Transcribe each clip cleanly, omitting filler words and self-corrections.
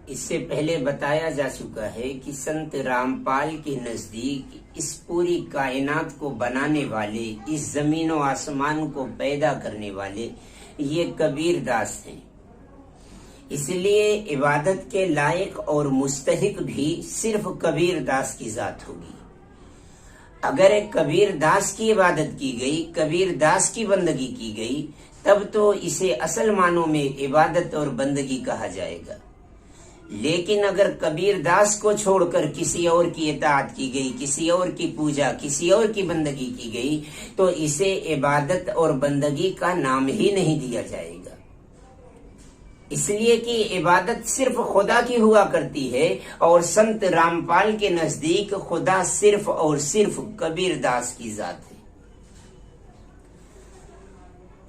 اس سے پہلے بتایا جا چکا ہے کہ سنت رامپال کے نزدیک اس پوری کائنات کو بنانے والے، اس زمین و آسمان کو پیدا کرنے والے یہ کبیر داس ہیں۔ اس لیے عبادت کے لائق اور مستحق بھی صرف کبیر داس کی ذات ہوگی۔ اگر ایک کبیر داس کی عبادت کی گئی، کبیر داس کی بندگی کی گئی، تب تو اسے اصل معنوں میں عبادت اور بندگی کہا جائے گا۔ لیکن اگر کبیر داس کو چھوڑ کر کسی اور کی اطاعت کی گئی، کسی اور کی پوجا، کسی اور کی بندگی کی گئی، تو اسے عبادت اور بندگی کا نام ہی نہیں دیا جائے گا۔ اس لیے کہ عبادت صرف خدا کی ہوا کرتی ہے، اور سنت رامپال کے نزدیک خدا صرف اور صرف کبیر داس کی ذات ہے۔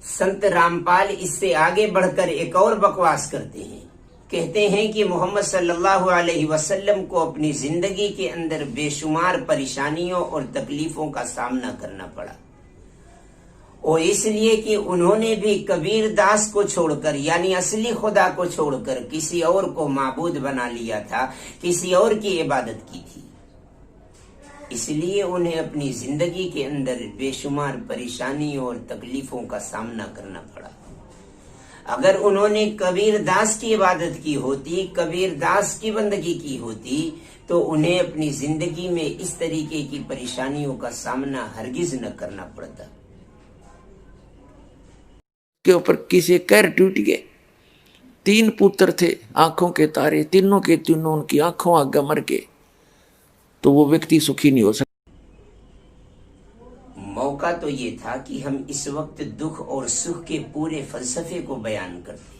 سنت رامپال اس سے آگے بڑھ کر ایک اور بکواس کرتے ہیں۔ کہتے ہیں کہ محمد صلی اللہ علیہ وسلم کو اپنی زندگی کے اندر بے شمار پریشانیوں اور تکلیفوں کا سامنا کرنا پڑا، اور اس لیے کہ انہوں نے بھی کبیر داس کو چھوڑ کر، یعنی اصلی خدا کو چھوڑ کر کسی اور کو معبود بنا لیا تھا، کسی اور کی عبادت کی تھی۔ اس لیے انہیں اپنی زندگی کے اندر بے شمار پریشانیوں اور تکلیفوں کا سامنا کرنا پڑا۔ اگر انہوں نے کبیر داس کی عبادت کی ہوتی، کبیر داس کی بندگی کی ہوتی، تو انہیں اپنی زندگی میں اس طریقے کی پریشانیوں کا سامنا ہرگز نہ کرنا پڑتا۔ کے اوپر کسی کیر ٹوٹ گئے، 3 پتر تھے، آنکھوں کے تارے، تینوں کے تینوں ان کی آنکھوں آگے مر گئے، تو وہ ویکتی سکھی نہیں ہو سکتا۔ موقع تو یہ تھا کہ ہم اس وقت دکھ اور سکھ کے پورے فلسفے کو بیان کرتے،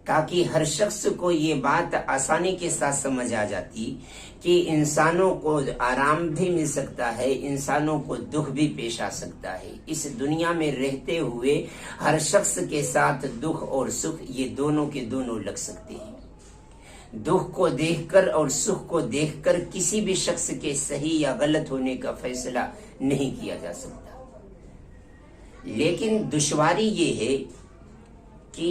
تاکہ ہر شخص کو یہ بات آسانی کے ساتھ سمجھ آ جاتی کہ انسانوں کو آرام بھی مل سکتا ہے، انسانوں کو دکھ بھی پیش آ سکتا ہے۔ اس دنیا میں رہتے ہوئے ہر شخص کے ساتھ دکھ اور سکھ یہ دونوں کے دونوں لگ سکتے ہیں۔ دکھ کو دیکھ کر اور سکھ کو دیکھ کر کسی بھی شخص کے صحیح یا غلط ہونے کا فیصلہ نہیں کیا جا سکتا۔ لیکن دشواری یہ ہے کہ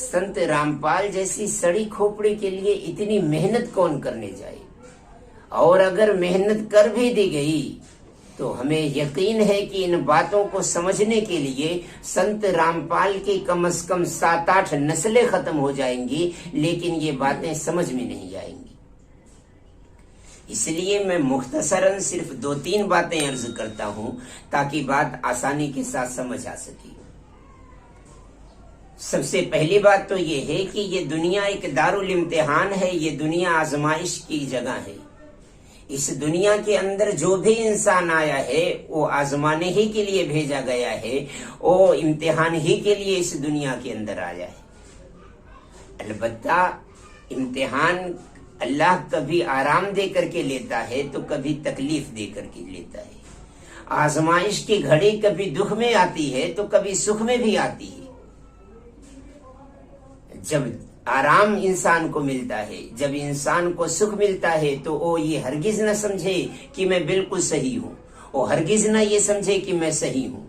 سنت رامپال جیسی سڑی کھوپڑی کے لیے اتنی محنت کون کرنے جائے، اور اگر محنت کر بھی دی گئی تو ہمیں یقین ہے کہ ان باتوں کو سمجھنے کے لیے سنت رامپال کی کم از کم 7-8 نسلیں ختم ہو جائیں گی، لیکن یہ باتیں سمجھ میں نہیں آئیں گی۔ اس لیے میں مختصراً صرف 2-3 باتیں عرض کرتا ہوں تاکہ بات آسانی کے ساتھ سمجھ آ سکے۔ سب سے پہلی بات تو یہ ہے کہ یہ دنیا ایک دارالامتحان ہے، یہ دنیا آزمائش کی جگہ ہے۔ اس دنیا کے اندر جو بھی انسان آیا ہے وہ آزمانے ہی کے لیے بھیجا گیا ہے، وہ امتحان ہی کے لیے اس دنیا کے اندر آیا ہے۔ البتہ امتحان اللہ کبھی آرام دے کر کے لیتا ہے تو کبھی تکلیف دے کر کے لیتا ہے۔ آزمائش کی گھڑی کبھی دکھ میں آتی ہے تو کبھی سکھ میں بھی آتی ہے۔ جب آرام انسان کو ملتا ہے، جب انسان کو سکھ ملتا ہے، تو وہ یہ ہرگز نہ سمجھے کہ میں بالکل صحیح ہوں، وہ ہرگز نہ یہ سمجھے کہ میں صحیح ہوں،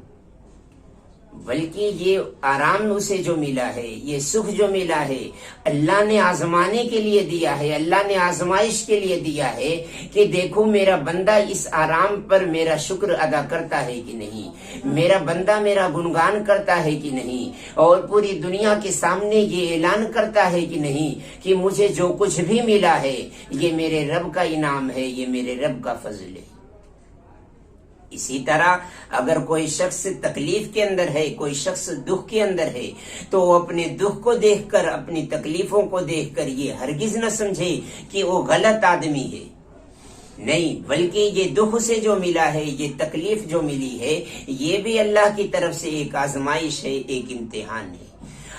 بلکہ یہ آرام اسے جو ملا ہے، یہ سکھ جو ملا ہے، اللہ نے آزمانے کے لیے دیا ہے، اللہ نے آزمائش کے لیے دیا ہے کہ دیکھو میرا بندہ اس آرام پر میرا شکر ادا کرتا ہے کہ نہیں، میرا بندہ میرا گنگان کرتا ہے کہ نہیں، اور پوری دنیا کے سامنے یہ اعلان کرتا ہے کہ نہیں کہ مجھے جو کچھ بھی ملا ہے یہ میرے رب کا انعام ہے، یہ میرے رب کا فضل ہے۔ اسی طرح اگر کوئی شخص تکلیف کے اندر ہے، کوئی شخص دکھ کے اندر ہے، تو وہ اپنے دکھ کو دیکھ کر، اپنی تکلیفوں کو دیکھ کر یہ ہرگز نہ سمجھے کہ وہ غلط آدمی ہے، نہیں، بلکہ یہ دکھ سے جو ملا ہے، یہ تکلیف جو ملی ہے، یہ بھی اللہ کی طرف سے ایک آزمائش ہے، ایک امتحان ہے۔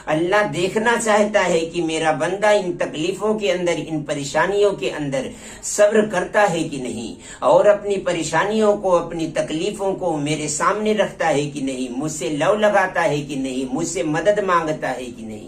اللہ دیکھنا چاہتا ہے کہ میرا بندہ ان تکلیفوں کے اندر، ان پریشانیوں کے اندر صبر کرتا ہے کہ نہیں، اور اپنی پریشانیوں کو، اپنی تکلیفوں کو میرے سامنے رکھتا ہے کہ نہیں، مجھ سے لو لگاتا ہے کہ نہیں، مجھ سے مدد مانگتا ہے کہ نہیں۔